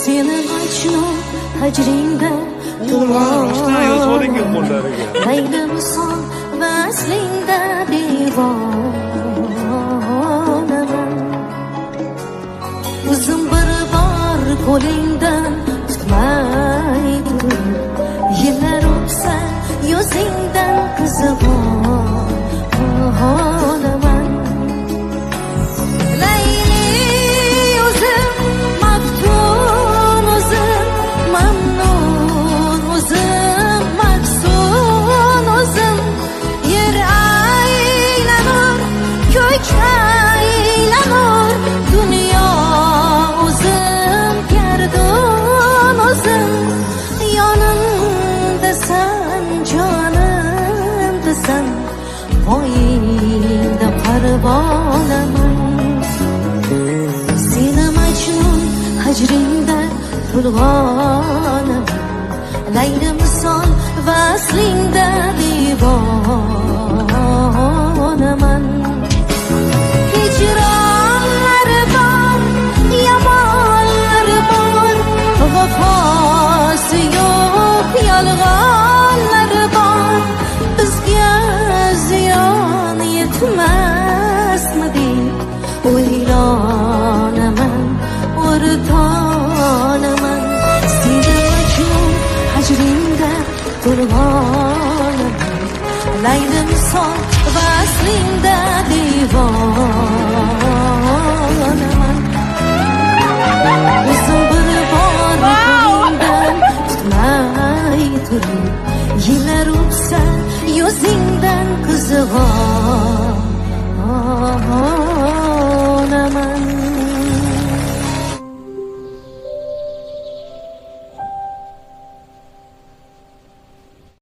Seni Majnun hajringda Laylim son vaslingda devonaman. O'zim bir bor qo'lingdan tutmay turib, yillar o'tsa yuzingdan qiziqonaman. Poyingda parvonaman. Seni Majnun hajringda bulg'onaman. Laylim son vaslingda devonaman. Hijronlari bor, yomonlari bor, vafosi yo'q yolg'onlari bor. Bizga ziyon yetmasmi deb o'ylanaman, o'rtonaman. Seni Majnun hajringda bulg'onaman. Laylim son vaslingda devonaman.